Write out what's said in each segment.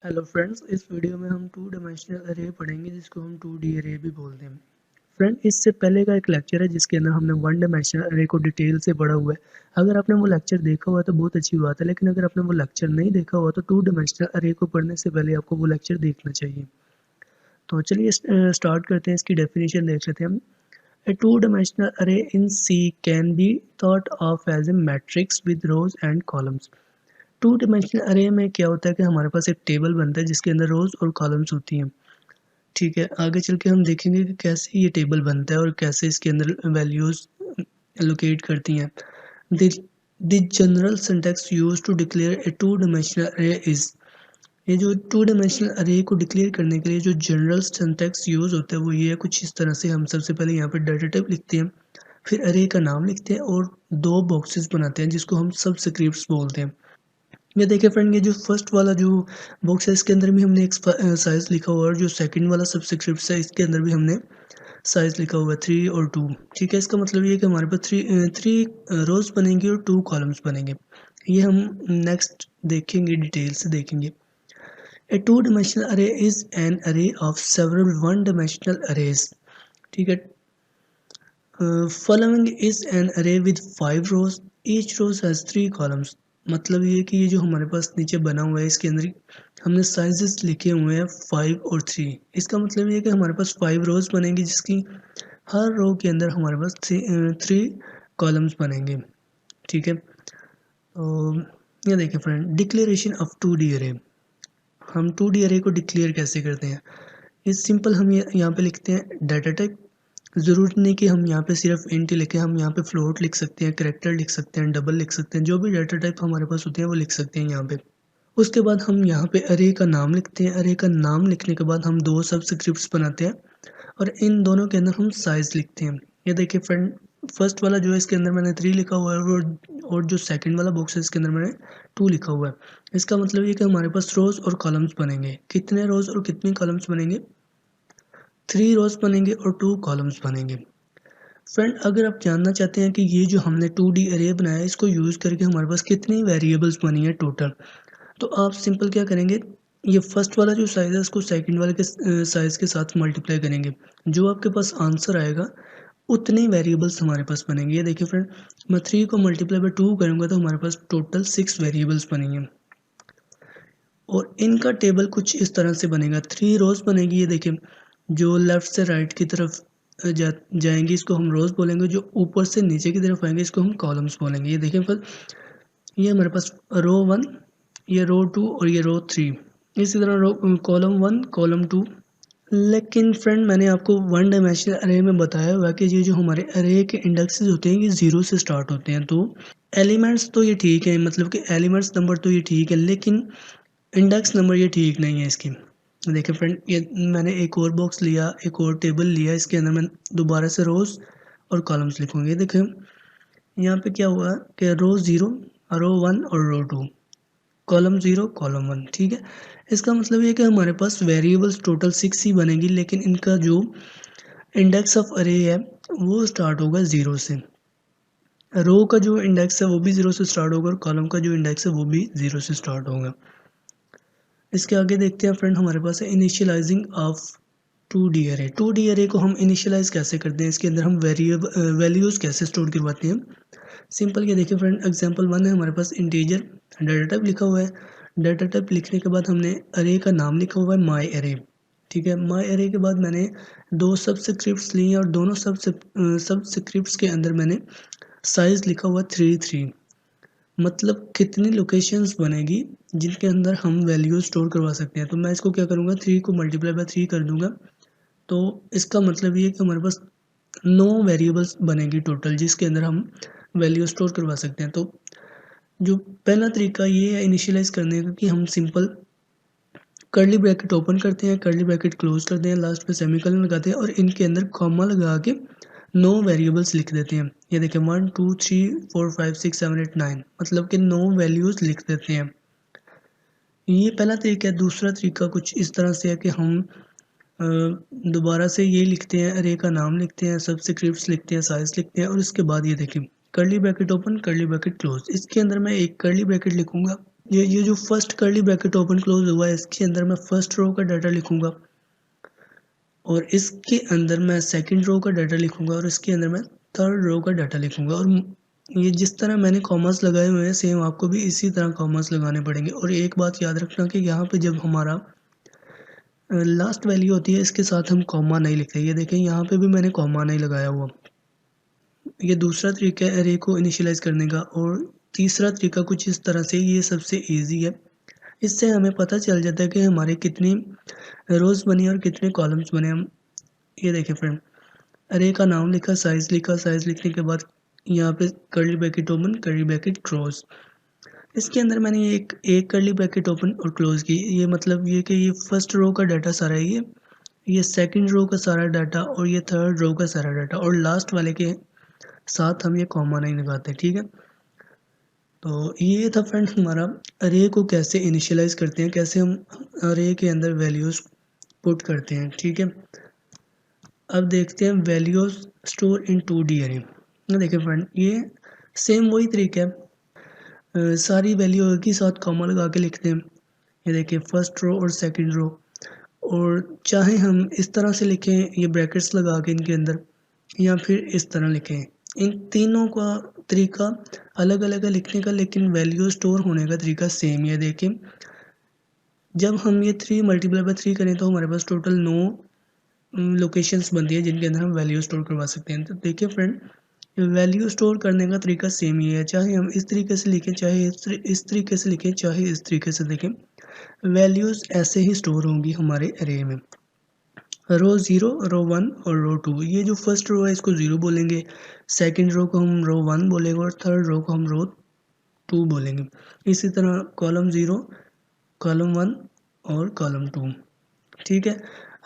Hello friends, इस video में हम टू डायमेंशनल अरे पढ़ेंगे जिसको हम 2D अरे भी बोलते हैं। फ्रेंड, इससे पहले का एक लेक्चर है जिसके अंदर हमने वन डायमेंशनल अरे को डिटेल से पढ़ा हुआ है। अगर आपने वो लेक्चर देखा हुआ तो बहुत अच्छी बात है, लेकिन अगर आपने वो लेक्चर नहीं देखा हुआ तो टू डायमेंशनल अरे को पढ़ने से पहले आपको वो लेक्चर देखना चाहिए। तो चलिए स्टार्ट करते हैं, इसकी डेफिनेशन देख लेते हैं हम। A two-dimensional array in C can be thought of as a matrix with rows and columns. To dimensional अरे में क्या होता है कि हमारे पास एक टेबल बनता है जिसके अंदर रोज और कॉलम्स होती हैं। ठीक है, आगे चल के हम देखेंगे कि कैसे ये टेबल बनता है और कैसे इसके अंदर वैल्यूज एलोकेट करती हैं। The general syntax used to declare a two dimensional array is, ये जो टू डिमेंशनल अरे को डिक्लेयर करने के लिए जो जनरल सिंटैक्स यूज होता है वो ये है कुछ इस तरह से। हम सबसे पहले यहाँ पे डाटा टाइप लिखते हैं, फिर अरे का नाम लिखते हैं और दो बॉक्सेस बनाते हैं जिसको हम सब स्क्रिप्ट्स बोलते हैं। ये देखिए फ्रेंड, ये जो फर्स्ट वाला जो बॉक्स है इसके अंदर भी हमने एक साइज लिखा हुआ है और जो सेकंड वाला सब्सक्रिप्ट है इसके अंदर भी हमने साइज लिखा हुआ है 3 और 2। ठीक है, इसका मतलब ये है कि हमारे पास थ्री रोज बनेंगे और 2 कॉलम्स बनेंगे। ये हम नेक्स्ट देखेंगे, डिटेल से देखेंगे। A two dimensional array is an array of several one dimensional arrays. ठीक है, following is an array with 5 rows, each row has 3 columns. मतलब ये कि ये जो हमारे पास नीचे बना हुआ है इसके अंदर हमने साइजेस लिखे हुए हैं 5 और 3। इसका मतलब ये है कि हमारे पास 5 रोज बनेंगी जिसकी हर रो के अंदर हमारे पास 3 कॉलम्स बनेंगे। ठीक है, तो ये देखिए फ्रेंड, डिक्लेरेशन ऑफ 2D अरे। हम 2D अरे को डिक्लेयर कैसे करते हैं? इस सिंपल हम यहाँ पे लिखते हैं डाटा टाइप। ज़रूरत नहीं कि हम यहाँ पे सिर्फ इंट लिखें, हम यहाँ पे फ्लोट लिख सकते हैं, कैरेक्टर लिख सकते हैं, डबल लिख सकते हैं, जो भी डाटा टाइप हमारे पास होते हैं वो लिख सकते हैं यहाँ पे। उसके बाद हम यहाँ पे अरे का नाम लिखते हैं। अरे का नाम लिखने के बाद हम दो सबस्क्रिप्ट्स बनाते हैं और इन दोनों के अंदर हम साइज लिखते हैं। ये देखिए फ्रेंड, फर्स्ट वाला जो है इसके अंदर मैंने 3 लिखा हुआ है और जो सेकंड वाला बॉक्स है इसके अंदर मैंने 2 लिखा हुआ है। इसका मतलब ये कि हमारे पास रोज और कॉलम्स बनेंगे। कितने रोज और कितने कॉलम्स बनेंगे? 3 रोज बनेंगे और 2 कॉलम्स बनेंगे। फ्रेंड, अगर आप जानना चाहते हैं कि ये जो हमने 2D अरे बनाया है इसको यूज़ करके हमारे पास कितनी वेरिएबल्स बनी है टोटल, तो आप सिंपल क्या करेंगे, ये फर्स्ट वाला जो साइज़ है उसको सेकंड वाले के साइज़ के साथ मल्टीप्लाई करेंगे। जो आपके पास आंसर आएगा उतनी वेरिएबल्स हमारे पास बनेंगे। ये देखिए फ्रेंड, मैं 3 को मल्टीप्लाई बाय 2 करूँगा तो हमारे पास टोटल 6 वेरिएबल्स बनेंगे और इनका टेबल कुछ इस तरह से बनेगा। 3 रोज बनेगी, ये देखिए, जो लेफ्ट से राइट की तरफ जाएंगी इसको हम रोज बोलेंगे, जो ऊपर से नीचे की तरफ आएंगे इसको हम कॉलम्स बोलेंगे। ये देखिए फिर ये हमारे पास रो 1, ये रो 2 और ये रो 3। इसी तरह रो कॉलम 1, कॉलम 2। लेकिन फ्रेंड, मैंने आपको वन डायमेंशनल अरे में बताया हुआ कि ये जो हमारे अरे के इंडेक्सेस होते हैं ये 0 से स्टार्ट होते हैं। तो एलिमेंट्स तो ये ठीक है, मतलब कि एलिमेंट्स नंबर तो ये ठीक है, लेकिन इंडेक्स नंबर ये ठीक नहीं है इसकी। देखिए फ्रेंड, ये मैंने एक और बॉक्स लिया, एक और टेबल लिया, इसके अंदर मैं दोबारा से रोज और कॉलम्स लिखूंगे। देखिए यहाँ पे क्या हुआ कि रो 0, रो 1 और रो 2, कॉलम 0, कॉलम 1। ठीक है, इसका मतलब ये कि हमारे पास वेरिएबल्स टोटल 6 ही बनेगी, लेकिन इनका जो इंडेक्स ऑफ अरे है वो स्टार्ट होगा 0 से। रो का जो इंडेक्स है वो भी 0 से स्टार्ट होगा और कॉलम का जो इंडेक्स है वो भी 0 से स्टार्ट होगा। इसके आगे देखते हैं फ्रेंड, हमारे पास है इनिशियलाइजिंग ऑफ 2D अरे। 2D अरे को हम इनिशियलाइज कैसे करते हैं, इसके अंदर हम वैल्यूज़ कैसे स्टोर करवाते हैं। सिंपल, ये देखिए फ्रेंड, एग्जांपल 1 है हमारे पास इंटीजर, डाटा टाइप लिखा हुआ है। डाटा टाइप लिखने के बाद हमने अरे का नाम लिखा हुआ है माई अरे। ठीक है, माई अरे के बाद मैंने दो सबस्क्रिप्ट्स लिए और दोनों सबस्क्रिप्ट्स के अंदर मैंने साइज लिखा हुआ 3 मतलब कितनी लोकेशंस बनेगी जिनके अंदर हम वैल्यू स्टोर करवा सकते हैं। तो मैं इसको क्या करूँगा, 3 को मल्टीप्लाई बाय 3 कर दूंगा। तो इसका मतलब ये है कि हमारे पास 9 वेरिएबल्स बनेंगी टोटल जिसके अंदर हम वैल्यू स्टोर करवा सकते हैं। तो जो पहला तरीका ये है इनिशियलाइज करने का कि हम सिंपल कर्ली ब्रैकेट ओपन करते हैं, कर्ली ब्रैकेट क्लोज करते हैं, लास्ट में सेमीकोलन लगाते हैं और इनके अंदर कॉमा लगा के 9 वेरिएबल्स लिख देते हैं। ये देखिए 1 2 3 4 5 6 7 8 9, मतलब कि 9 वैल्यूज़ लिख देते हैं। ये पहला तरीका है। दूसरा तरीका कुछ इस तरह से है कि हम दोबारा से ये लिखते हैं, अरे का नाम लिखते हैं, सबस्क्रिप्ट्स लिखते हैं, साइज लिखते हैं और इसके बाद ये देखिए curly bracket open, curly bracket close. इसके अंदर मैं एक कर्ली ब्रैकेट लिखूंगा ये जो first curly bracket open close हुआ है इसके अंदर मैं फर्स्ट रो का डाटा लिखूंगा और इसके अंदर मैं सेकंड रो का डाटा लिखूंगा और इसके अंदर मैं थर्ड रो का डाटा लिखूंगा। और ये जिस तरह मैंने कॉमास लगाए हुए हैं सेम आपको भी इसी तरह कॉमास लगाने पड़ेंगे। और एक बात याद रखना कि यहाँ पे जब हमारा लास्ट वैल्यू होती है इसके साथ हम कॉमा नहीं लिखते। ये देखें यहाँ पे भी मैंने कॉमा नहीं लगाया हुआ। ये दूसरा तरीका है अरे को इनिशियलाइज करने का। और तीसरा तरीका कुछ इस तरह से, ये सबसे ईजी है। इससे हमें पता चल जाता है कि हमारे कितनी रोज़ बनी और कितने कॉलम्स बने। हम ये देखें फ्रेंड, अरे का नाम लिखा, साइज़ लिखा, साइज़ लिखने के बाद यहाँ पे curly bracket open, curly bracket close. इसके अंदर मैंने एक कर्ली ब्रैकेट ओपन और क्लोज की। ये मतलब ये कि ये फर्स्ट रो का डाटा सारा है, ये सेकंड रो का सारा डाटा और ये थर्ड रो का सारा डाटा, और लास्ट वाले के साथ हम ये कॉमा नहीं लगाते। ठीक है, तो ये था फ्रेंड हमारा अरे को कैसे इनिशियलाइज करते हैं, कैसे हम अरे के अंदर वैल्यूज़ पुट करते हैं। ठीक है, अब देखते हैं वैल्यूज स्टोर इन 2D अरे। देखिए फ्रेंड, ये सेम वही तरीका है। सारी वैल्यू एक ही साथ कॉमा लगा के लिखते हैं। ये देखिए फर्स्ट रो और सेकंड रो, और चाहे हम इस तरह से लिखें ये ब्रैकेट्स लगा के इनके अंदर, या फिर इस तरह लिखें। इन तीनों का तरीका अलग अलग है लिखने का, लेकिन वैल्यू स्टोर होने का तरीका सेम ही है। देखिए जब हम ये 3 मल्टीप्लाई बाय 3 करें तो हमारे पास टोटल 9 लोकेशंस बनती है जिनके अंदर हम वैल्यू स्टोर करवा सकते हैं। तो देखिए फ्रेंड, वैल्यू स्टोर करने का तरीका सेम ही है, चाहे हम इस तरीके से लिखें, चाहे इस तरीके से लिखें, चाहे इस तरीके से लिखें, वैल्यूज़ ऐसे ही स्टोर होंगी हमारे अरे में। रो 0, रो 1 और रो 2। ये जो फर्स्ट रो है इसको 0 बोलेंगे, सेकंड रो को हम रो 1 बोलेंगे और थर्ड रो को हम रो 2 बोलेंगे। इसी तरह कॉलम 0, कॉलम 1 और कॉलम 2। ठीक है,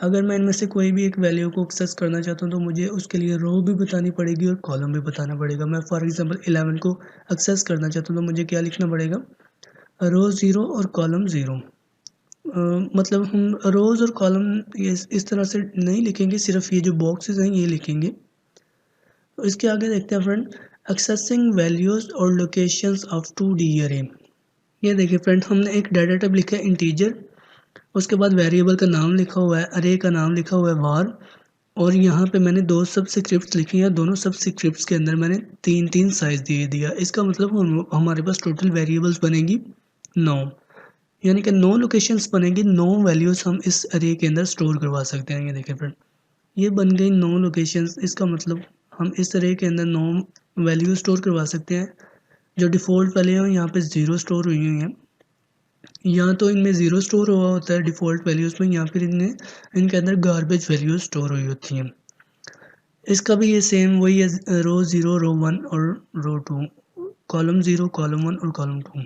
अगर मैं इनमें से कोई भी एक वैल्यू को एक्सेस करना चाहता हूँ तो मुझे उसके लिए रो भी बतानी पड़ेगी और कॉलम भी बताना पड़ेगा। मैं फॉर एग्जांपल 11 को एक्सेस करना चाहता हूँ तो मुझे क्या लिखना पड़ेगा, रो 0 और कॉलम 0। मतलब हम रोज़ और कॉलम ये इस तरह से नहीं लिखेंगे, सिर्फ ये जो बॉक्सेस हैं ये लिखेंगे। तो इसके आगे देखते हैं फ्रेंड, एक्सेसिंग वैल्यूज़ और लोकेशंस ऑफ 2D अरे। ये देखिए फ्रेंड, हमने एक डाटा टाइप लिखा है इंटीजर, उसके बाद वेरिएबल का नाम लिखा हुआ है, अरे का नाम लिखा हुआ है वार, और यहाँ पे मैंने 2 सबस्क्रिप्ट्स लिखी हैं। दोनों सबस्क्रिप्ट्स के अंदर मैंने 3-3 साइज़ दे दिया। इसका मतलब हमारे पास टोटल वेरिएबल्स बनेगी 9, यानी कि 9 लोकेशंस बनेंगी, 9 वैल्यूज़ हम इस अरे के अंदर स्टोर करवा सकते हैं। ये देखिए फ्रेंड, ये बन गई 9 लोकेशंस। इसका मतलब हम इस अरे के अंदर 9 वैल्यू स्टोर करवा सकते हैं। जो डिफ़ॉल्ट वाले हैं यहाँ पे 0 स्टोर हुई हुई हैं, या तो इनमें 0 स्टोर हुआ होता है डिफ़ॉल्ट वैल्यूज़ में, या फिर इनके अंदर गार्बेज वैल्यूज़ स्टोर हुई होती हैं। इसका भी ये सेम वही है, रो 0, रो 1 और रो 2, कॉलम 0, कॉलम 1 और कॉलम 2।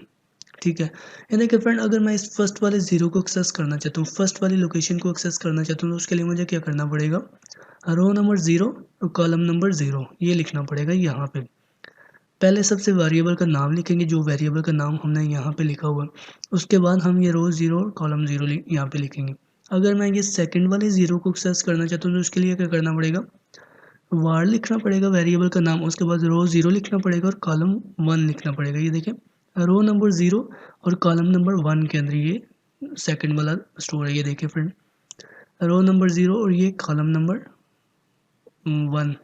ठीक है, यानी कि फ्रेंड अगर मैं इस फर्स्ट वाले 0 को एक्सेस करना चाहता हूँ, फर्स्ट वाली लोकेशन को एक्सेस करना चाहता हूँ, तो उसके लिए मुझे क्या करना पड़ेगा, रो नंबर 0 और कॉलम नंबर 0 ये लिखना पड़ेगा यहाँ पे। पहले सबसे वेरिएबल का नाम लिखेंगे, जो वेरिएबल का नाम हमने यहाँ पे लिखा हुआ है। उसके बाद हम ये रो 0 और कॉलम 0 यहाँ पे लिखेंगे। अगर मैं ये सेकंड वाले 0 को एक्सेस करना चाहता हूँ तो उसके लिए क्या करना पड़ेगा, वार लिखना पड़ेगा वेरिएबल का नाम, उसके बाद रो 0 लिखना पड़ेगा और कॉलम 1 लिखना पड़ेगा। ये देखें, रो नंबर 0 और कॉलम नंबर 1 के अंदर ये सेकंड वाला स्टोर है। ये देखिए फ्रेंड, रो नंबर 0 और ये कॉलम नंबर 1।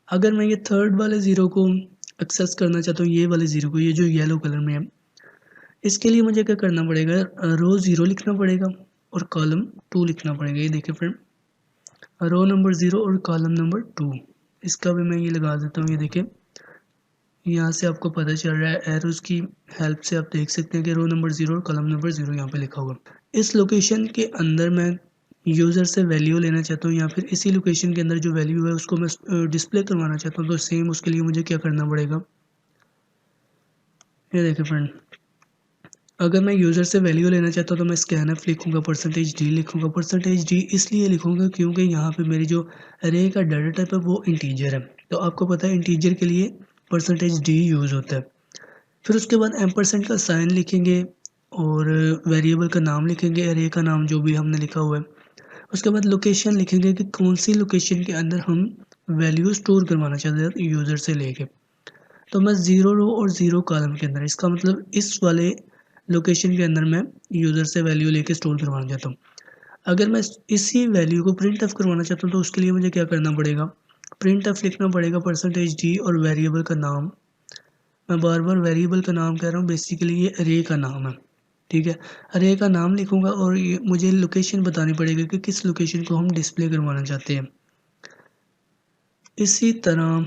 अगर मैं ये थर्ड वाले 0 को एक्सेस करना चाहता हूँ, ये वाले 0 को, ये जो येलो कलर में है, इसके लिए मुझे क्या करना पड़ेगा, रो 0 लिखना पड़ेगा और कॉलम 2 लिखना पड़ेगा। ये देखिए फ्रेंड, रो नंबर 0 और कॉलम नंबर 2। इसका भी मैं ये लगा देता हूँ। ये देखिए, यहाँ से आपको पता चल रहा है, एरोज़ की हेल्प से आप देख सकते हैं कि रो नंबर 0 और कॉलम नंबर 0 यहाँ पे लिखा हुआ। इस लोकेशन के अंदर मैं यूज़र से वैल्यू लेना चाहता हूँ, या फिर इसी लोकेशन के अंदर जो वैल्यू है उसको मैं डिस्प्ले करवाना चाहता हूँ, तो सेम उसके लिए मुझे क्या करना पड़ेगा। ये देखिए फ्रेंड, अगर मैं यूज़र से वैल्यू लेना चाहता हूँ तो मैं स्कैनफ लिखूँगा, %d लिखूँगा। %d इसलिए लिखूँगा क्योंकि यहाँ पे मेरी जो अरे का डाटा टाइप है वो इंटीजर है। तो आपको पता है इंटीजर के लिए %d यूज़ होता है। फिर उसके बाद एम्परसेंड का साइन लिखेंगे और वेरिएबल का नाम लिखेंगे, अरे का नाम जो भी हमने लिखा हुआ है। उसके बाद लोकेशन लिखेंगे कि कौन सी लोकेशन के अंदर हम वैल्यू स्टोर करवाना चाहते हैं यूज़र से लेके। तो मैं 0 रो और 0 कॉलम के अंदर, इसका मतलब इस वाले लोकेशन के अंदर मैं यूज़र से वैल्यू लेके स्टोर करवाना चाहता हूँ। अगर मैं इसी वैल्यू को प्रिंट ऑफ करवाना चाहता हूँ तो उसके लिए मुझे क्या करना पड़ेगा, प्रिंट ऑफ लिखना पड़ेगा %d और वेरिएबल का नाम, मैं बार बार वेरिएबल का नाम कह रहा हूँ, बेसिकली ये अरे का नाम है, ठीक है। अरे का नाम लिखूंगा और ये मुझे लोकेशन बतानी पड़ेगी कि किस लोकेशन को हम डिस्प्ले करवाना चाहते हैं। इसी तरह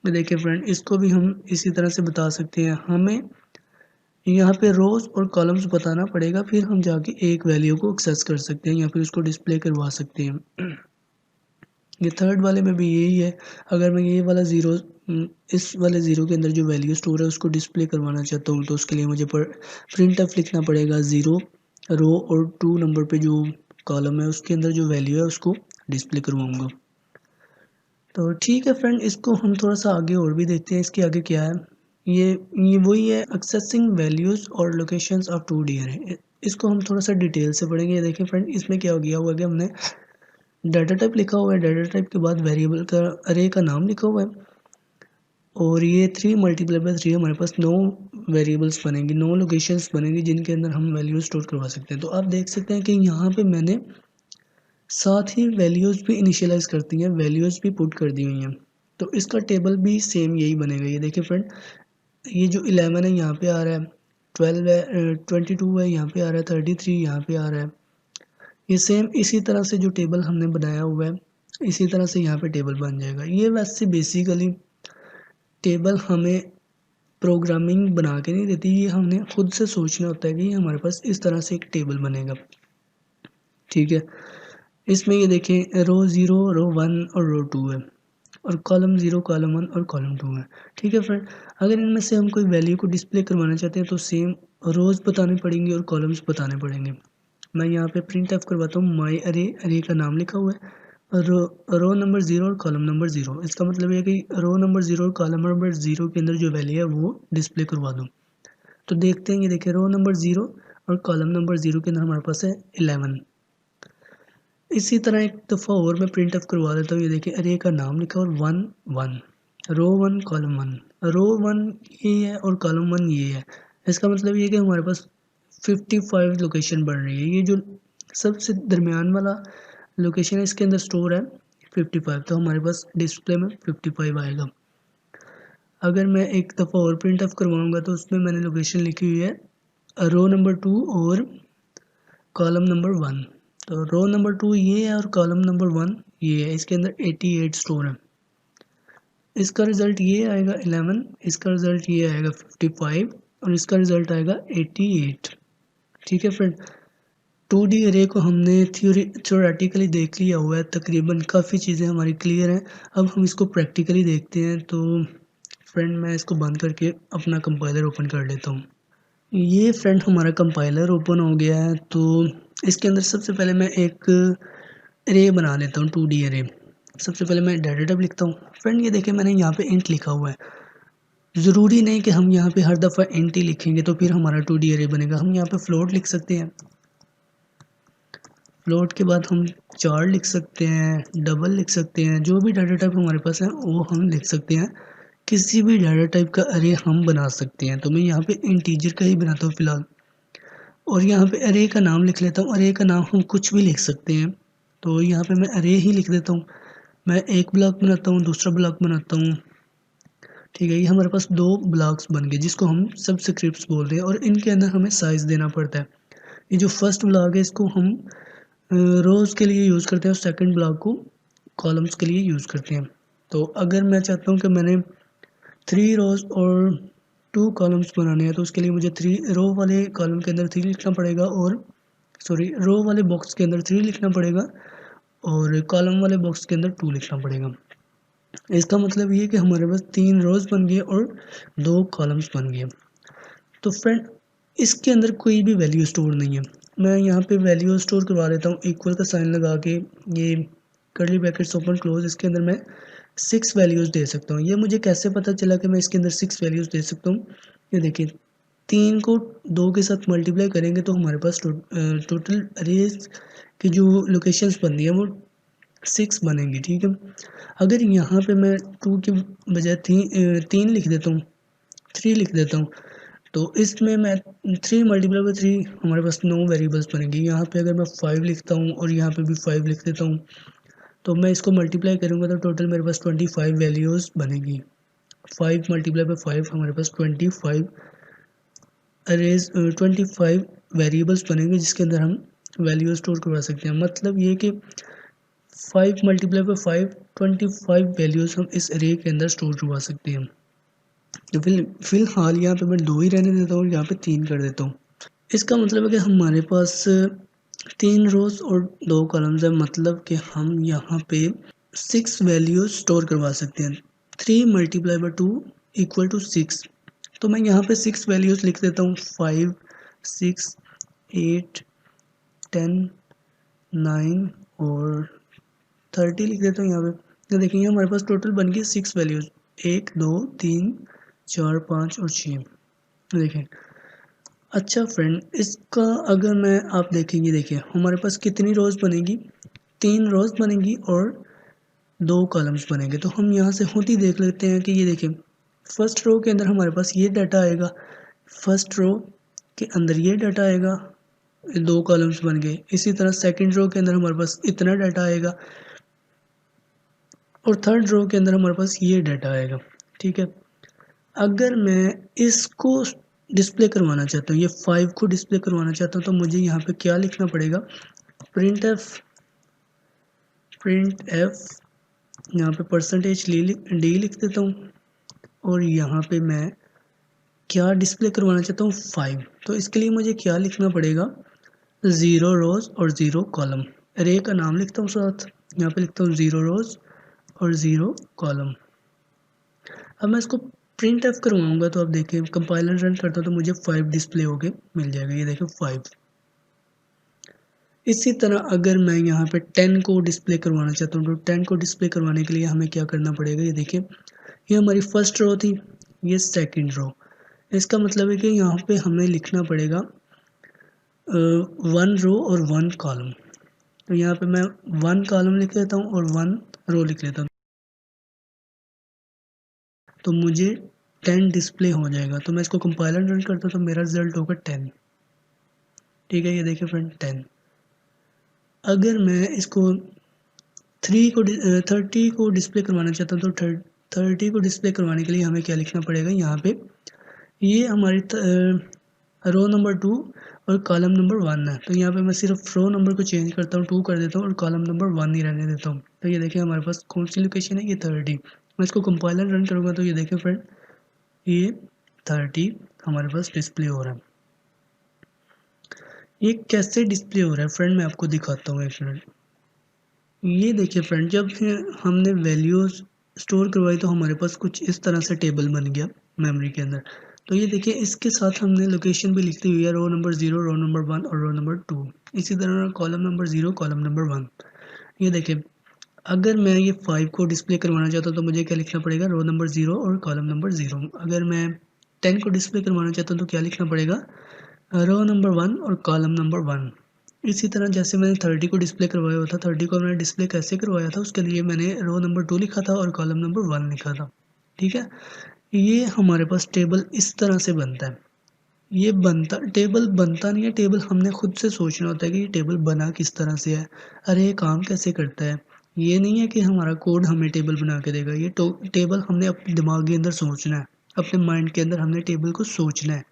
देखिए फ्रेंड, इसको भी हम इसी तरह से बता सकते हैं। हमें यहाँ पे रोज और कॉलम्स बताना पड़ेगा, फिर हम जाके एक वैल्यू को एक्सेस कर सकते हैं या फिर उसको डिस्प्ले करवा सकते हैं। ये थर्ड वाले में भी यही है। अगर मैं ये वाला ज़ीरो, इस वाले ज़ीरो के अंदर जो वैल्यू स्टोर है उसको डिस्प्ले करवाना चाहता हूँ तो उसके लिए मुझे प्रिंट ऑफ लिखना पड़ेगा। 0 रो और 2 नंबर पे जो कॉलम है उसके अंदर जो वैल्यू है उसको डिस्प्ले करवाऊँगा। तो ठीक है फ्रेंड, इसको हम थोड़ा सा आगे और भी देखते हैं, इसके आगे क्या है। ये ये वही है, एक्सेसिंग वैल्यूज़ और लोकेशंस ऑफ 2D अरे। इसको हम थोड़ा सा डिटेल से पढ़ेंगे। देखिए फ्रेंड, इसमें क्या हो गया हुआ कि हमने डाटा टाइप लिखा हुआ है, डाटा टाइप के बाद वेरिएबल का अरे का नाम लिखा हुआ है और ये 3 मल्टीप्लाई बाय 3 हमारे पास 9 वेरिएबल्स बनेंगी, 9 लोकेशंस बनेंगी जिनके अंदर हम वैल्यू स्टोर करवा सकते हैं। तो आप देख सकते हैं कि यहाँ पे मैंने साथ ही वैल्यूज़ भी इनिशियलाइज़ करती हैं, वैल्यूज़ भी पुट कर दी हुई हैं। तो इसका टेबल भी सेम यही बनेगा। ये देखिए फ्रेंड, ये जो 11 है यहाँ पे आ रहा है, 12 है, 22 है यहाँ पे आ रहा है, 33 यहाँ पे आ रहा है। ये सेम इसी तरह से जो टेबल हमने बनाया हुआ है इसी तरह से यहाँ पे टेबल बन जाएगा। ये वैसे बेसिकली टेबल हमें प्रोग्रामिंग बना के नहीं देती, ये हमने खुद से सोचना होता है कि हमारे पास इस तरह से एक टेबल बनेगा, ठीक है। इसमें ये देखें, रो 0, रो 1 और रो 2 है और कॉलम 0, कॉलम 1 और कॉलम 2 है, ठीक है फ्रेंड। अगर इनमें से हम कोई वैल्यू को डिस्प्ले करवाना चाहते हैं तो सेम रोज़ बताने पड़ेंगे और कॉलम्स बताने पड़ेंगे। मैं यहाँ पे प्रिंट ऑफ करवाता हूँ माई अरे, अरे का नाम लिखा हुआ है, रो नंबर 0 और कॉलम नंबर 0। इसका मतलब ये है कि रो नंबर 0 और कॉलम नंबर 0 के अंदर जो वैल्यू है वो डिस्प्ले करवा दूँ। तो देखते हैं, ये देखिए रो नंबर 0 और कॉलम नंबर 0 के अंदर हमारे पास है 11। इसी तरह एक दफ़ा और मैं प्रिंट ऑफ करवा देता हूँ। ये देखिए अरे का नाम लिखा और 1 1, रो 1 कॉलम 1, रो 1 ये है और कॉलम 1 ये है। इसका मतलब ये है कि हमारे पास 55 लोकेशन बन रही है। ये जो सबसे दरमियान वाला लोकेशन है इसके अंदर स्टोर है 55, तो हमारे पास डिस्प्ले में 55 आएगा। अगर मैं एक दफ़ा और प्रिंट ऑफ करवाऊँगा तो उसमें मैंने लोकेशन लिखी हुई है रो नंबर 2 और कॉलम नंबर 1। तो रो नंबर 2 ये है और कॉलम नंबर 1 ये है। इसके अंदर 88 स्टोर है। इसका रिज़ल्ट ये आएगा 11, इसका रिज़ल्ट ये आएगा 55 और इसका रिज़ल्ट आएगा 88, ठीक है फ्रेंड। 2D अरे को हमने थ्योरेटिकली देख लिया हुआ है, तकरीबन काफ़ी चीज़ें हमारी क्लियर हैं। अब हम इसको प्रैक्टिकली देखते हैं। तो फ्रेंड मैं इसको बंद करके अपना कंपाइलर ओपन कर लेता हूँ। ये फ्रेंड हमारा कंपाइलर ओपन हो गया है। तो इसके अंदर सबसे पहले मैं एक अरे बना लेता हूँ, 2D अरे। सबसे पहले मैं डाटा टाइप लिखता हूँ। फ्रेंड ये देखिए मैंने यहाँ पे इंट लिखा हुआ है। ज़रूरी नहीं कि हम यहाँ पे हर दफ़ा इंट ही लिखेंगे तो फिर हमारा 2D अरे बनेगा। हम यहाँ पे फ्लोट लिख सकते हैं, फ्लोट के बाद हम चार लिख सकते हैं, डबल लिख सकते हैं, जो भी डाटा टाइप हमारे पास है वो हम लिख सकते हैं। किसी भी डाटा टाइप का अरे हम बना सकते हैं। तो मैं यहाँ पे इंटीजर का ही बनाता हूँ फ़िलहाल और यहाँ पे अरे का नाम लिख लेता हूँ। अरे का नाम हम कुछ भी लिख सकते हैं, तो यहाँ पे मैं अरे ही लिख देता हूँ। मैं एक ब्लॉक बनाता हूँ, दूसरा ब्लॉक बनाता हूँ, ठीक है। ये हमारे पास दो ब्लॉक्स बन गए जिसको हम सबस्क्रिप्ट्स बोल रहे हैं और इनके अंदर हमें साइज़ देना पड़ता है। ये जो फर्स्ट ब्लॉक है इसको हम रोज़ के लिए यूज़ करते हैं और सेकंड ब्लॉक को कॉलम्स के लिए यूज़ करते हैं। तो अगर मैं चाहता हूँ कि मैंने 3 रोज़ और 2 कॉलम्स बनाने हैं तो उसके लिए मुझे 3 रो वाले कॉलम के अंदर 3 लिखना पड़ेगा और सॉरी रो वाले बॉक्स के अंदर 3 लिखना पड़ेगा और कॉलम वाले बॉक्स के अंदर 2 लिखना पड़ेगा। इसका मतलब ये है कि हमारे पास 3 रोज़ बन गए और 2 कॉलम्स बन गए। तो फ्रेंड इसके अंदर कोई भी वैल्यू स्टोर नहीं है। मैं यहाँ पे वैल्यू स्टोर करवा लेता हूँ इक्वल का साइन लगा के। ये कर्ली ब्रैकेट्स ओपन क्लोज, इसके अंदर मैं 6 वैल्यूज़ दे सकता हूँ। ये मुझे कैसे पता चला कि मैं इसके अंदर 6 वैल्यूज़ दे सकता हूँ? ये देखिए 3 को 2 के साथ मल्टीप्लाई करेंगे तो हमारे पास टोटल अरेज की जो लोकेशंस बनती है वो 6 बनेंगी, ठीक है। अगर यहाँ पे मैं 2 के बजाय 3 लिख देता हूँ, 3 लिख देता हूँ, तो इसमें मैं 3 मल्टीप्लाई बाई 3 हमारे पास 9 वेरिएबल्स बनेंगी। यहाँ पे अगर मैं 5 लिखता हूँ और यहाँ पे भी 5 लिख देता हूँ, तो मैं इसको मल्टीप्लाई करूँगा तो टोटल मेरे पास 25 वैल्यूज़ बनेगी। 5 मल्टीप्लाई बाई 5 हमारे पास 25 अरेज 25 वेरिएबल्स बनेंगे जिसके अंदर हम वैल्यू स्टोर करवा सकते हैं। मतलब ये कि 5 मल्टीप्लाई बाई 5 25 वैल्यूज़ हम इस अरे के अंदर स्टोर करवा सकते हैं। तो फिलहाल यहाँ पे मैं 2 ही रहने देता हूँ और यहाँ पे 3 कर देता हूँ। इसका मतलब है कि हमारे पास 3 रोज़ और 2 कॉलम्स है, मतलब कि हम यहाँ पे 6 वैल्यूज स्टोर करवा सकते हैं। 3 मल्टीप्लाई बाई 2 इक्वल टू 6। तो मैं यहाँ पे 6 वैल्यूज लिख देता हूँ, 5 6 8 10 9 और 30 लिख देता हूँ यहाँ पे। तो देखेंगे हमारे पास टोटल बन गई 6 वैल्यूज, 1 2 3 4 5 और 6। देखें, अच्छा फ्रेंड, इसका अगर मैं आप देखेंगे, देखिए हमारे पास कितनी रोज़ बनेगी, 3 रोज़ बनेंगी और 2 कॉलम्स बनेंगे। तो हम यहाँ से खुद ही देख लेते हैं कि ये देखिए फर्स्ट रो के अंदर हमारे पास ये डाटा आएगा, फर्स्ट रो के अंदर ये डाटा आएगा, 2 कॉलम्स बन गए। इसी तरह सेकंड रो के अंदर हमारे पास इतना डाटा आएगा और थर्ड रो के अंदर हमारे पास ये डाटा आएगा, ठीक है। अगर मैं इसको डिस्प्ले करवाना चाहता हूँ, ये 5 को डिस्प्ले करवाना चाहता हूँ, तो मुझे यहाँ पे क्या लिखना पड़ेगा, प्रिंट एफ यहाँ पे परसेंटेज डी लिख देता हूँ और यहाँ पे मैं क्या डिस्प्ले करवाना चाहता हूँ 5। तो इसके लिए मुझे क्या लिखना पड़ेगा, 0 रोज़ और 0 कॉलम। अरे का नाम लिखता हूँ साथ, यहाँ पे लिखता हूँ 0 रोज़ और 0 कॉलम। अब मैं इसको प्रिंट एफ करवाऊंगा तो अब देखिए कंपाइलर रन करता हूँ तो मुझे 5 डिस्प्ले होके मिल जाएगा, ये देखिए 5। इसी तरह अगर मैं यहाँ पे 10 को डिस्प्ले करवाना चाहता हूँ तो 10 को डिस्प्ले करवाने के लिए हमें क्या करना पड़ेगा, ये देखिए ये हमारी फर्स्ट रो थी, ये सेकंड रो। इसका मतलब है कि यहाँ पे हमें लिखना पड़ेगा 1 रो और 1 कॉलम। तो यहाँ पे मैं 1 कॉलम लिख लेता हूँ और 1 रो लिख लेता हूँ, तो मुझे 10 डिस्प्ले हो जाएगा। तो मैं इसको कंपाइलर रन करता हूँ तो मेरा रिजल्ट होगा 10, ठीक है। ये देखिए फ्रेंड 10। अगर मैं इसको 30 को डिस्प्ले करवाना चाहता हूँ तो 30 को डिस्प्ले करवाने के लिए हमें क्या लिखना पड़ेगा, यहाँ पे ये हमारी रो नंबर 2 और कॉलम नंबर 1 है। तो यहाँ पे मैं सिर्फ रो नंबर को चेंज करता हूँ, 2 कर देता हूँ और कॉलम नंबर 1 ही रहने देता हूँ। तो ये देखिए हमारे पास कौन सी लोकेशन है, ये 30। मैं इसको कंपाइलर रन करूँगा तो ये देखिए फ्रेंड ये 30 हमारे पास डिस्प्ले हो रहा है। ये कैसे डिस्प्ले हो रहा है फ्रेंड, मैं आपको दिखाता हूँ एक मिनट। ये देखिए फ्रेंड, जब हमने वैल्यूज स्टोर करवाई तो हमारे पास कुछ इस तरह से टेबल बन गया मेमोरी के अंदर। तो ये देखिए इसके साथ हमने लोकेशन भी लिख दी हुई है, रो नंबर 0, रो नंबर 1 और रो नंबर 2। इसी तरह कॉलम नंबर 0, कॉलम नंबर 1। ये देखिए अगर मैं ये 5 को डिस्प्ले करवाना चाहता हूँ तो मुझे क्या लिखना पड़ेगा, रो नंबर 0 और कॉलम नंबर 0। अगर मैं 10 को डिस्प्ले करवाना चाहता हूँ तो क्या लिखना पड़ेगा, रो नंबर 1 और कॉलम नंबर 1। इसी तरह जैसे मैंने 30 को डिस्प्ले करवाया हुआ था, 30 को मैंने डिस्प्ले कैसे करवाया था उसके लिए मैंने रो नंबर 2 लिखा था और कॉलम नंबर 1 लिखा था, ठीक है। ये हमारे पास टेबल इस तरह से बनता है। ये टेबल बनता नहीं है, टेबल हमने खुद से सोचना होता है कि ये टेबल बना किस तरह से है, अरे ये काम कैसे करता है। ये नहीं है कि हमारा कोड हमें टेबल बना के देगा, ये टेबल हमने अपने दिमाग के अंदर सोचना है, अपने माइंड के अंदर हमने टेबल को सोचना है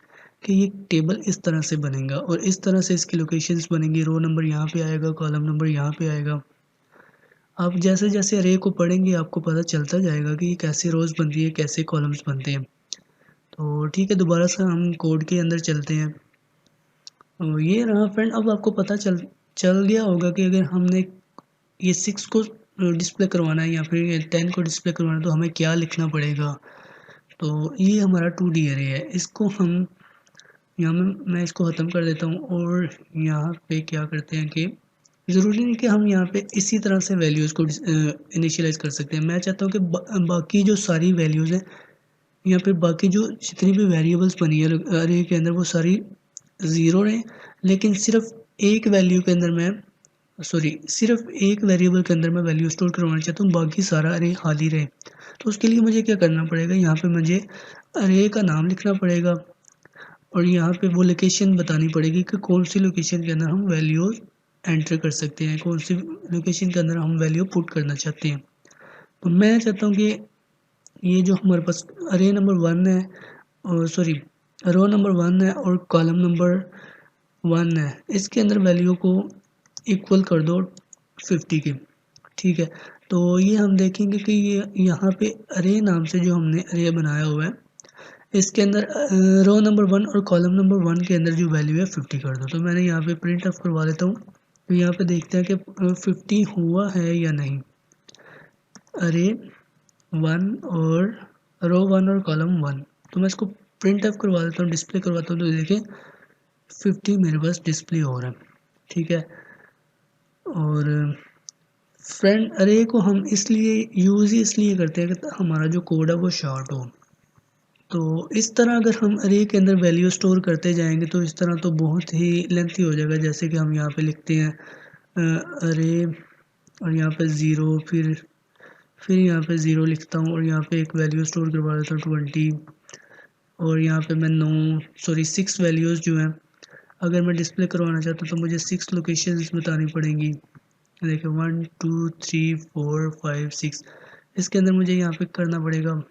कि ये टेबल इस तरह से बनेगा और इस तरह से इसकी लोकेशंस बनेंगी, रो नंबर यहाँ पे आएगा, कॉलम नंबर यहाँ पे आएगा। आप जैसे जैसे अरे को पढ़ेंगे आपको पता चलता जाएगा कि ये कैसे रोज़ बनती है, कैसे कॉलम्स बनते हैं। तो ठीक है, दोबारा से हम कोड के अंदर चलते हैं। तो ये रहा फ्रेंड, अब आपको पता चल गया होगा कि अगर हमने ये 6 को डिस्प्ले करवाना है या फिर 10 को डिस्प्ले करवाना है तो हमें क्या लिखना पड़ेगा। तो ये हमारा 2D अरे है, इसको हम यहाँ मैं इसको ख़त्म कर देता हूँ और यहाँ पे क्या करते हैं कि ज़रूरी नहीं कि हम यहाँ पे इसी तरह से वैल्यूज़ को इनिशियलाइज़ कर सकते हैं। मैं चाहता हूँ कि बाकी जो सारी वैल्यूज़ हैं, यहाँ पे बाकी जो जितनी भी वेरिएबल्स बनी है अरे के अंदर वो सारी ज़ीरो रहें, लेकिन सिर्फ एक वैल्यू के अंदर मैं सॉरी सिर्फ एक वेरिएबल के अंदर मैं वैल्यू स्टोर करवाना चाहता हूँ, बाकी सारा अरे खाली रहे। तो उसके लिए मुझे क्या करना पड़ेगा, यहाँ पे मुझे अरे का नाम लिखना पड़ेगा और यहाँ पे वो लोकेशन बतानी पड़ेगी कि कौन सी लोकेशन के अंदर हम वैल्यू एंटर कर सकते हैं, कौन सी लोकेशन के अंदर हम वैल्यू पुट करना चाहते हैं। तो मैं चाहता हूँ कि ये जो हमारे पास अरे नंबर 1 है, और सॉरी रो नंबर 1 है और कॉलम नंबर 1 है, इसके अंदर वैल्यू को इक्वल कर दो 50 के। ठीक है, तो ये हम देखेंगे कि ये यहाँ पे अरे नाम से जो हमने अरे बनाया हुआ है, इसके अंदर रो नंबर 1 और कॉलम नंबर 1 के अंदर जो वैल्यू है 50 कर दो। तो मैंने यहाँ पे प्रिंट ऑफ करवा लेता हूँ। तो यहाँ पे देखते हैं कि 50 हुआ है या नहीं। अरे 1 और रो 1 और कॉलम 1, तो मैं इसको प्रिंट ऑफ करवा देता हूँ, डिस्प्ले करवाता हूँ। तो देखें 50 मेरे पास डिस्प्ले हो रहा है। ठीक है, और फ्रेंड अरे को हम इसलिए यूज़ ही इसलिए करते हैं कि हमारा जो कोड है वो शॉर्ट हो। तो इस तरह अगर हम अरे के अंदर वैल्यू स्टोर करते जाएंगे तो इस तरह तो बहुत ही लेंथी हो जाएगा। जैसे कि हम यहाँ पे लिखते हैं अरे और यहाँ पे ज़ीरो, फिर यहाँ पे ज़ीरो लिखता हूँ और यहाँ पे एक वैल्यू स्टोर करवा देता हूँ 20, और यहाँ पे मैं 6 वैल्यूज़ जो हैं अगर मैं डिस्प्ले करवाना चाहता हूँ तो मुझे 6 लोकेशंस बतानी पड़ेंगी। देखिए 1 2 3 4 5 6, इसके अंदर मुझे यहाँ पे करना पड़ेगा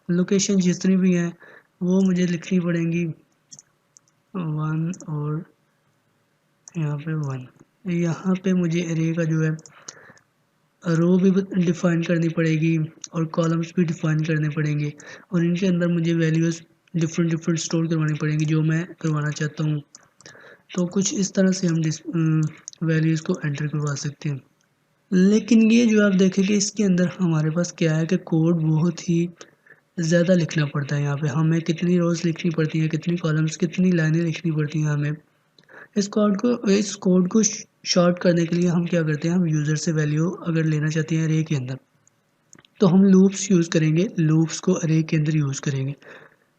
लोकेशन जितनी भी हैं वो मुझे लिखनी पड़ेंगी 1 और यहाँ पे 1। यहाँ पे मुझे एरे का जो है रो भी डिफाइन करनी पड़ेगी और कॉलम्स भी डिफाइन करने पड़ेंगे, और इनके अंदर मुझे वैल्यूज़ डिफरेंट डिफरेंट स्टोर करवानी पड़ेंगी जो मैं करवाना चाहता हूँ। तो कुछ इस तरह से हम वैल्यूज़ को एंटर करवा सकते हैं। लेकिन ये जो आप देखेंगे इसके अंदर हमारे पास क्या है कि कोड बहुत ही ज़्यादा लिखना पड़ता है। यहाँ पे हमें कितनी रोज़ लिखनी पड़ती हैं, कितनी कॉलम्स, कितनी लाइनें लिखनी पड़ती हैं हमें। इस कोड को शॉर्ट करने के लिए हम क्या करते हैं, हम यूज़र से वैल्यू अगर लेना चाहते हैं अरे के अंदर तो हम लूप्स यूज़ करेंगे, लूप्स को अरे के अंदर यूज़ करेंगे।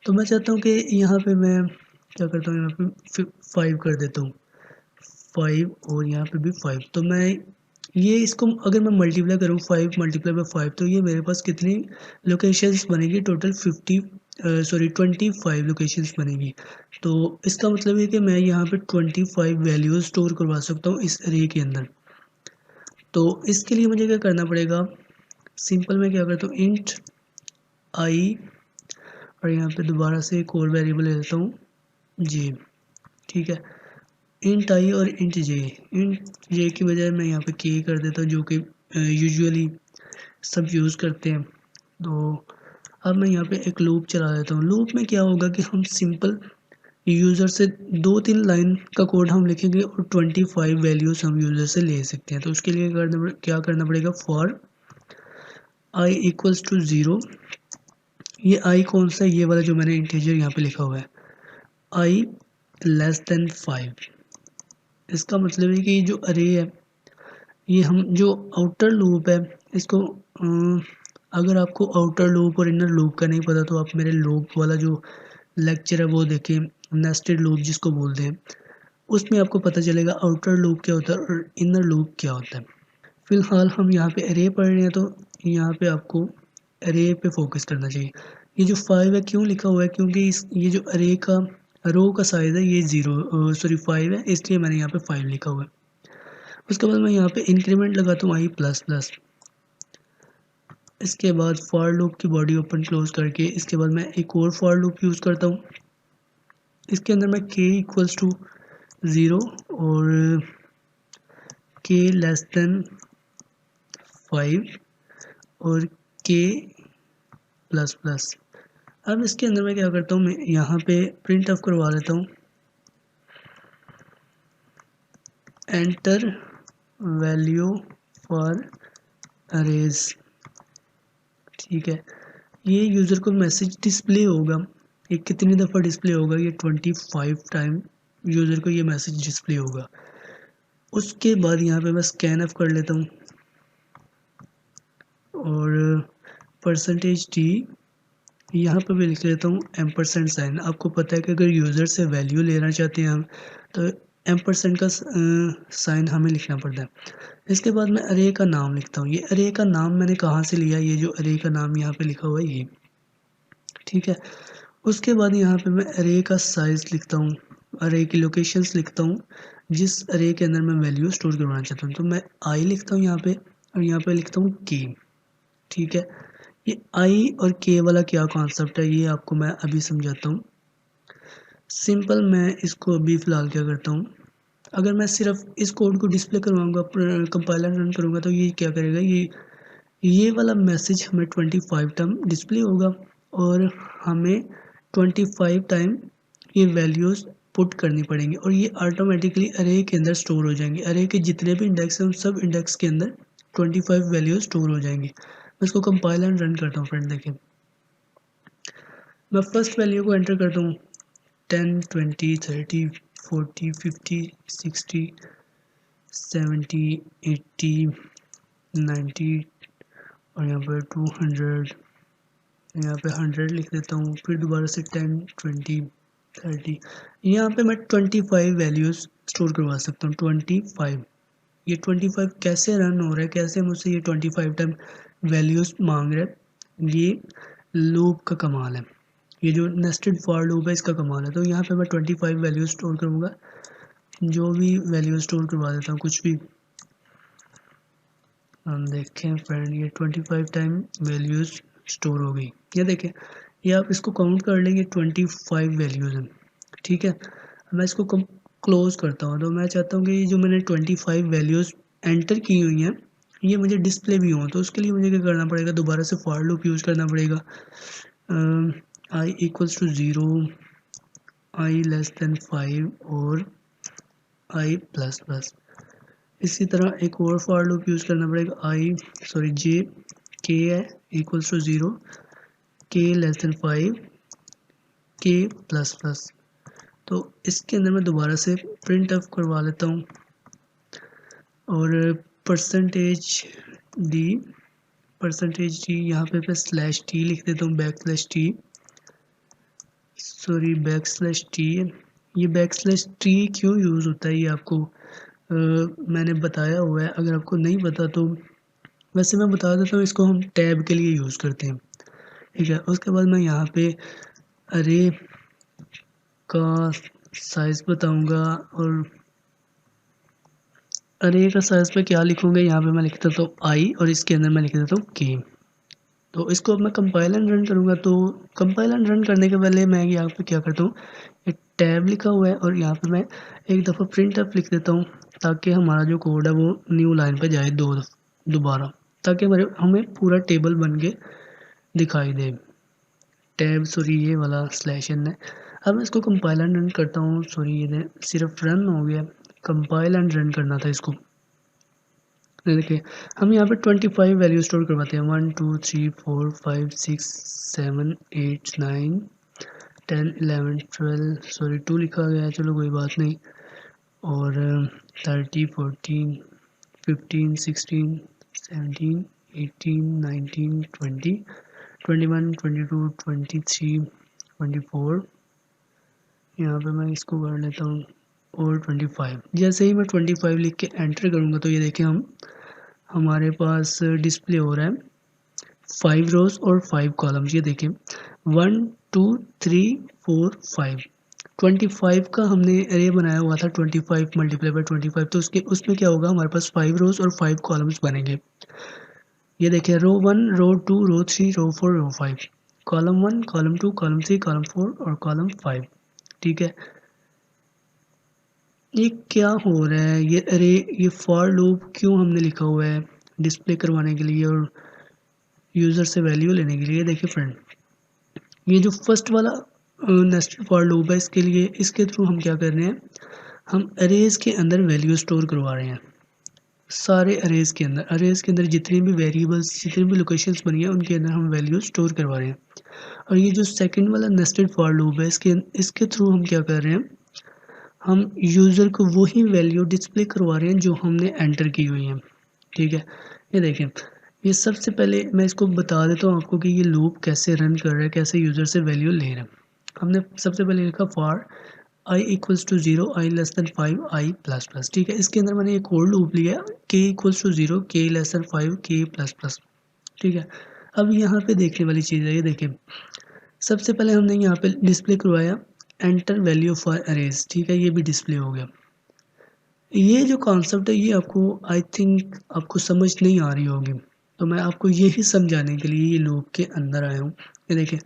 तो मैं चाहता हूँ कि यहाँ पे मैं क्या करता हूँ, यहाँ पे 5 कर देता हूँ, 5 और यहाँ पे भी 5। तो मैं ये इसको अगर मैं मल्टीप्लाई करूँ 5 मल्टीप्लाई बाई 5 तो ये मेरे पास कितनी लोकेशंस बनेगी, टोटल 25 लोकेशंस बनेगी। तो इसका मतलब है कि मैं यहाँ पे 25 वैल्यूज स्टोर करवा सकता हूँ इस अरे के अंदर। तो इसके लिए मुझे क्या करना पड़ेगा, सिंपल मैं क्या करता हूँ इंट आई, और यहाँ पे दोबारा से एक और वेरिएबल ले लेता हूँ जे। ठीक है, इंट आई और इंट जे की बजाय मैं यहाँ पे के कर देता हूँ जो कि यूजुअली सब यूज़ करते हैं। तो अब मैं यहाँ पे एक लूप चला देता हूँ। लूप में क्या होगा कि हम सिंपल यूज़र से 2-3 लाइन का कोड हम लिखेंगे और 25 वैल्यूज़ हम यूज़र से ले सकते हैं। तो उसके लिए क्या करना पड़ेगा, फॉर आई इक्वल्स टू 0। ये आई कौन सा है, ये वाला जो मैंने इंटीजर यहाँ पे लिखा हुआ है, आई लेस देन 5। इसका मतलब है कि ये जो अरे है, ये हम जो आउटर लूप है इसको अगर आपको आउटर लूप और इनर लूप का नहीं पता तो आप मेरे लूप वाला जो लेक्चर है वो देखें, नेस्टेड लूप जिसको बोलते हैं, उसमें आपको पता चलेगा आउटर लूप क्या होता है और इनर लूप क्या होता है। फिलहाल हम यहाँ पे अरे पढ़ रहे हैं तो यहाँ पे आपको अरे पे फोकस करना चाहिए। ये जो 5 है क्यों लिखा हुआ है, क्योंकि ये जो अरे का रो का साइज़ है ये 5 है, इसलिए मैंने यहाँ पे 5 लिखा हुआ है। उसके बाद मैं यहाँ पे इंक्रीमेंट लगाता हूँ आई प्लस प्लस। इसके बाद फॉर लूप की बॉडी ओपन क्लोज करके इसके बाद मैं एक और फॉर लूप यूज़ करता हूँ। इसके अंदर मैं k इक्वल्स टू 0 और k लेस देन 5 और k प्लस प्लस। अब इसके अंदर मैं क्या करता हूँ, मैं यहाँ पे प्रिंट ऑफ करवा लेता हूँ एंटर वैल्यू फॉर अरेज। ठीक है, ये यूज़र को मैसेज डिस्प्ले होगा, ये कितनी दफ़ा डिस्प्ले होगा, ये 25 टाइम यूज़र को ये मैसेज डिस्प्ले होगा। उसके बाद यहाँ पे मैं स्कैन ऑफ कर लेता हूँ और %d यहाँ पर भी लिख लेता हूँ एम्परसेंड साइन। आपको पता है कि अगर यूज़र से वैल्यू लेना चाहते हैं हम तो एम्परसेंड का साइन हमें लिखना पड़ता है। इसके बाद मैं अरे का नाम लिखता हूँ। ये अरे का नाम मैंने कहाँ से लिया, ये जो अरे का नाम यहाँ पे लिखा हुआ है ये, ठीक है। उसके बाद यहाँ पे मैं अरे का साइज लिखता हूँ, अरे की लोकेशंस लिखता हूँ, जिस अरे के अंदर मैं वैल्यू स्टोर करवाना चाहता हूँ। तो मैं आई लिखता हूँ यहाँ पे, और यहाँ पे लिखता हूँ के, ठीक है। ये आई और के वाला क्या कॉन्सेप्ट है ये आपको मैं अभी समझाता हूँ। सिंपल मैं इसको अभी फ़िलहाल क्या करता हूँ, अगर मैं सिर्फ इस कोड को डिस्प्ले करवाऊँगा, कंपाइलर रन करूँगा, तो ये क्या करेगा, ये वाला मैसेज हमें 25 टाइम डिस्प्ले होगा, और हमें 25 टाइम ये वैल्यूज़ पुट करनी पड़ेंगी, और ये ऑटोमेटिकली अरे के अंदर स्टोर हो जाएंगे। अरे के जितने भी इंडेक्स हैं उन सब इंडेक्स के अंदर 25 वैल्यूज स्टोर हो जाएंगी। मैं इसको कंपाइल एंड रन करता हूँ फ्रेंड, देखिए मैं फर्स्ट वैल्यू को एंटर करता हूँ, 10 20 30 40 50 60 70 80 90, और यहाँ पर 200, यहाँ पे 100 लिख देता हूँ। फिर दोबारा से 10 20 30, यहाँ पे मैं 25 वैल्यूज़ स्टोर करवा सकता हूँ। 25, ये 25 कैसे रन हो रहा है, कैसे मुझसे ये 25 टाइम वैल्यूज़ मांग रहा है, ये लूप का कमाल है, ये जो नेस्टेड फॉर लूप है इसका कमाल है। तो यहाँ पे मैं 25 वैल्यूज़ स्टोर करूँगा, जो भी वैल्यू स्टोर करवा देता हूँ कुछ भी। हम देखें फ्रेंड, ये 25 टाइम वैल्यूज़ स्टोर हो गई, ये देखें, ये आप इसको काउंट कर लेंगे 25 वैल्यूज़ हैं, ठीक है। मैं इसको क्लोज करता हूँ, तो मैं चाहता हूँ कि ये जो मैंने 25 वैल्यूज़ एंटर की हुई हैं ये मुझे डिस्प्ले भी हों, तो उसके लिए मुझे क्या करना पड़ेगा, दोबारा से फॉर लूप यूज़ करना पड़ेगा। I equals to 0, i less than 5 और आई प्लस प्लस। इसी तरह एक और फॉर लूप यूज़ करना पड़ेगा, जे के है इक्वल्स टू 0, के लेस देन 5, के प्लस प्लस। तो इसके अंदर मैं दोबारा से प्रिंट ऑफ करवा लेता हूँ, और डी यहाँ पे मैं स्लैश टी लिख देता हूँ, बैक स्लैश टी। ये बैक स्लैश टी क्यों यूज़ होता है ये आपको मैंने बताया हुआ है, अगर आपको नहीं पता तो वैसे मैं बता देता हूँ। इसको हम टैब के लिए यूज़ करते हैं, ठीक है। उसके बाद मैं यहाँ पे अरे का साइज़ बताऊँगा, और अरे का साइज़ पे क्या लिखूँगा, यहाँ पे मैं लिख देता हूँ आई, और इसके अंदर मैं लिख देता हूँ के। तो इसको अब मैं कंपाइल एंड रन करूँगा, तो कंपाइल एंड रन करने के पहले मैं यहाँ पे क्या करता हूँ, एक टैब लिखा हुआ है और यहाँ पे मैं एक दफ़ा प्रिंट अप लिख देता हूँ, ताकि हमारा जो कोड है वो न्यू लाइन पे जाए दोबारा, ताकि हमें पूरा टेबल बन के दिखाई दे। टैब ये वाला स्लैश एन है। अब मैं इसको कंपाइल एंड रन करता हूँ, ये सिर्फ रन हो गया, कंपाइल एंड रन करना था इसको। देखिए हम यहाँ पे 25 वैल्यू स्टोर करवाते हैं, 1 2 3 4 5 6 7 8 9 10 11 12, 2 लिखा गया है, चलो कोई बात नहीं। और 30 14 15 16 17 18 19 20 21 22 23 24, यहाँ पे मैं इसको कर लेता हूँ, और 25। जैसे ही मैं 25 लिख के एंटर करूँगा तो ये देखें हमारे पास डिस्प्ले हो रहा है 5 रोज और 5 कॉलम्स। ये देखें 1 2 3 4 5, 25 का हमने एरे बनाया हुआ था, 25 मल्टीप्लाई बाय 25, तो उसमें क्या होगा, हमारे पास 5 रोज और 5 कॉलम्स बनेंगे। ये देखिए रो 1 रो 2 रो 3 रो 4 रो 5, कॉलम 1 कॉलम 2 कॉलम 3 कॉलम 4 और कॉलम 5, ठीक है। ये क्या हो रहा है, ये अरे ये फॉर लूप क्यों हमने लिखा हुआ है, डिस्प्ले करवाने के लिए और यूज़र से वैल्यू लेने के लिए। देखिए फ्रेंड, ये जो फर्स्ट वाला नेस्टेड फॉर लूप है, इसके थ्रू हम क्या कर रहे हैं, हम अरेज के अंदर वैल्यू स्टोर करवा रहे हैं। सारे अरेज के अंदर जितने भी वेरिएबल्स, जितनी भी लोकेशंस बनी है उनके अंदर हम वैल्यू स्टोर करवा रहे हैं। और ये जो सेकंड वाला नेस्टेड फॉर लूप है, इसके थ्रू हम क्या कर रहे हैं, हम यूज़र को वही वैल्यू डिस्प्ले करवा रहे हैं जो हमने एंटर की हुई है, ठीक है। ये देखें, ये सबसे पहले मैं इसको बता देता हूँ आपको कि ये लूप कैसे रन कर रहा है, कैसे यूज़र से वैल्यू ले रहा है। हमने सबसे पहले लिखा for i equals to 0, i less than 5, i plus plus. ठीक है, इसके अंदर मैंने एक और लूप लिया, के इक्वल्स टू 0, के लेस देन 5, के प्लस प्लस। ठीक है, अब यहाँ पे देखने वाली चीज़ है, ये देखिए सबसे पहले हमने यहाँ पे डिस्प्ले करवाया एंटर वैल्यू फॉर अरेज। ठीक है, ये भी डिस्प्ले हो गया। ये जो कॉन्सेप्ट है ये आपको आई थिंक आपको समझ नहीं आ रही होगी, तो मैं आपको यही समझाने के लिए ये लूप के अंदर आया हूँ। ये देखिए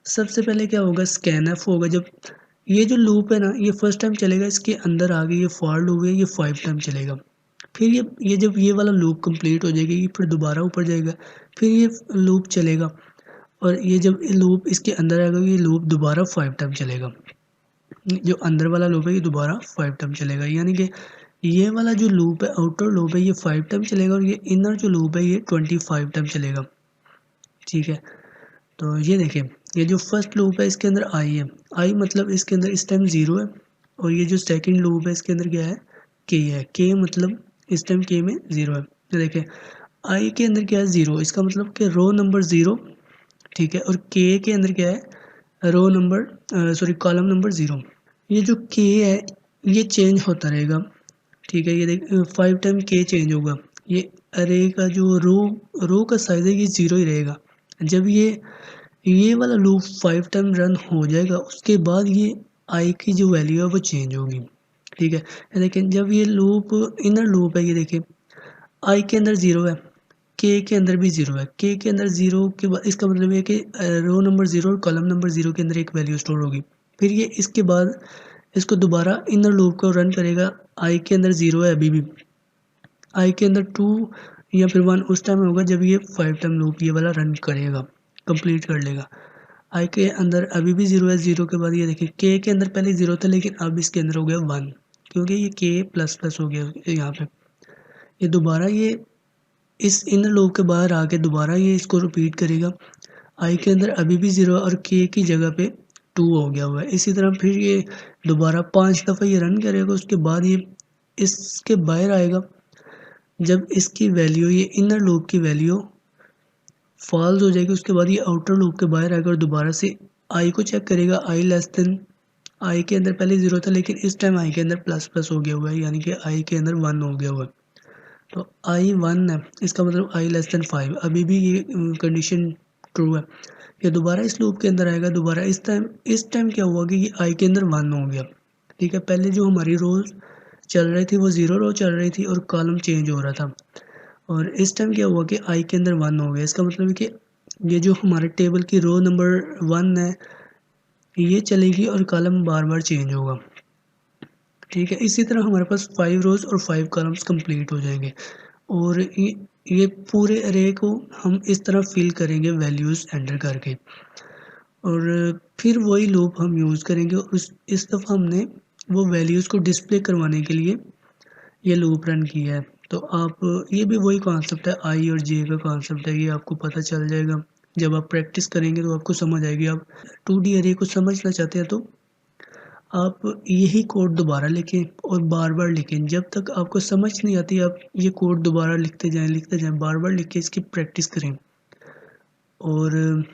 सबसे पहले क्या होगा, स्कैनफ होगा। जब ये जो लूप है ना ये फर्स्ट टाइम चलेगा, इसके अंदर आगे ये फॉर लूप है, ये 5 टाइम चलेगा। फिर ये जब ये वाला लूप कंप्लीट हो जाएगा, ये फिर दोबारा ऊपर जाएगा, फिर ये लूप चलेगा, और ये जब लूप इसके अंदर आएगा ये लूप दोबारा 5 टाइम चलेगा। जो अंदर वाला लूप है ये दोबारा 5 टाइम चलेगा, यानी कि ये वाला जो लूप है आउटर लूप है ये 5 टाइम चलेगा, और ये इनर जो लूप है ये 25 टाइम चलेगा। ठीक है, तो ये देखिए ये जो फर्स्ट लूप है इसके अंदर आई है, आई मतलब इसके अंदर इस टाइम 0 है, और ये जो सेकंड लूप है इसके अंदर क्या है, के है, के मतलब इस टाइम के में 0 है। तो देखिए आई के अंदर क्या है 0, इसका मतलब कि रो नंबर 0। ठीक है, और के अंदर क्या है, row number sorry column number 0। ये जो के है ये चेंज होता रहेगा। ठीक है, ये देख 5 टाइम के चेंज होगा। ये अरे का जो रो का साइज है ये 0 ही रहेगा। जब ये वाला लूप 5 टाइम रन हो जाएगा उसके बाद ये आई की जो वैल्यू है वो चेंज होगी। ठीक है, लेकिन जब ये लूप इनर लूप है, ये देखिए आई के अंदर 0 है, के अंदर भी 0 है, के अंदर 0 के बाद इसका मतलब है कि रो नंबर 0 और कॉलम नंबर 0 के अंदर एक वैल्यू स्टोर होगी। फिर ये इसके बाद इसको दोबारा इनर लूप को रन करेगा, आई के अंदर 0 है अभी भी, आई के अंदर 2 या फिर 1 उस टाइम होगा जब ये 5 टाइम लूप ये वाला रन करेगा, कंप्लीट कर लेगा। आई के अंदर अभी भी 0 है, 0 के बाद ये देखिए के अंदर पहले 0 था लेकिन अब इसके अंदर हो गया 1, क्योंकि ये के प्लस प्लस हो गया यहाँ पे। ये दोबारा ये इस इनर लूप के बाहर आके दोबारा ये इसको रिपीट करेगा, आई के अंदर अभी भी 0 और के की जगह पे 2 हो गया हुआ है। इसी तरह फिर ये दोबारा 5 दफ़ा ये रन करेगा, उसके बाद ये इसके बाहर आएगा। जब इसकी वैल्यू ये इनर लूप की वैल्यू फॉल्स हो जाएगी उसके बाद ये आउटर लूप के बाहर आएगा और दोबारा से आई को चेक करेगा, आई लेस देन, आई के अंदर पहले 0 था लेकिन इस टाइम आई के अंदर प्लस प्लस हो गया हुआ है, यानी कि आई के अंदर 1 हो गया हुआ है। तो आई 1 है, इसका मतलब आई लेस देन 5, अभी भी ये कंडीशन ट्रू है। ये दोबारा इस लूप के अंदर आएगा, दोबारा इस टाइम क्या हुआ कि ये आई के अंदर 1 हो गया। ठीक है, पहले जो हमारी रोज चल रही थी वो 0 रो चल रही थी और कॉलम चेंज हो रहा था, और इस टाइम क्या हुआ कि आई के अंदर 1 हो गया। इसका मतलब है कि ये जो हमारे टेबल की रो नंबर 1 है ये चलेगी और कॉलम बार बार चेंज होगा। ठीक है, इसी तरह हमारे पास 5 रोज और 5 कॉलम्स कंप्लीट हो जाएंगे, और ये पूरे अरे को हम इस तरह फिल करेंगे वैल्यूज़ एंटर करके, और फिर वही लूप हम यूज़ करेंगे। इस दफ़ा हमने वो वैल्यूज़ को डिस्प्ले करवाने के लिए ये लूप रन किया है। तो आप ये भी वही कॉन्सेप्ट है, आई और जे का कॉन्सेप्ट है, ये आपको पता चल जाएगा जब आप प्रैक्टिस करेंगे तो आपको समझ आएगी। आप 2D अरे को समझना चाहते हैं तो आप यही कोड दोबारा लिखें और बार बार लिखें, जब तक आपको समझ नहीं आती आप ये कोड दोबारा लिखते जाएं, बार बार लिख के इसकी प्रैक्टिस करें। और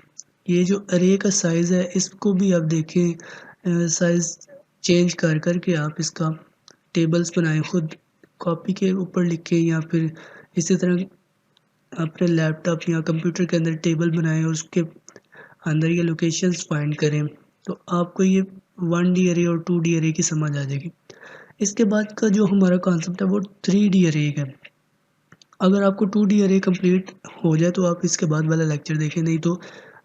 ये जो अरे का साइज़ है इसको भी आप देखें, साइज़ चेंज कर कर के आप इसका टेबल्स बनाएं, खुद कॉपी के ऊपर लिखें या फिर इसी तरह अपने लैपटॉप या कंप्यूटर के अंदर टेबल बनाएं और उसके अंदर ये लोकेशंस फाइंड करें, तो आपको ये 1D अरे और 2D अरे की समझ आ जाएगी। इसके बाद का जो हमारा कॉन्सेप्ट है वो 3D अरे है। अगर आपको 2D अरे कंप्लीट हो जाए तो आप इसके बाद वाला लेक्चर देखें, नहीं तो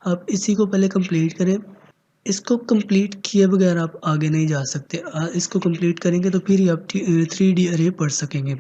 आप इसी को पहले कंप्लीट करें। इसको कंप्लीट किए बगैर आप आगे नहीं जा सकते, इसको कंप्लीट करेंगे तो फिर ही आप 3D अरे पढ़ सकेंगे।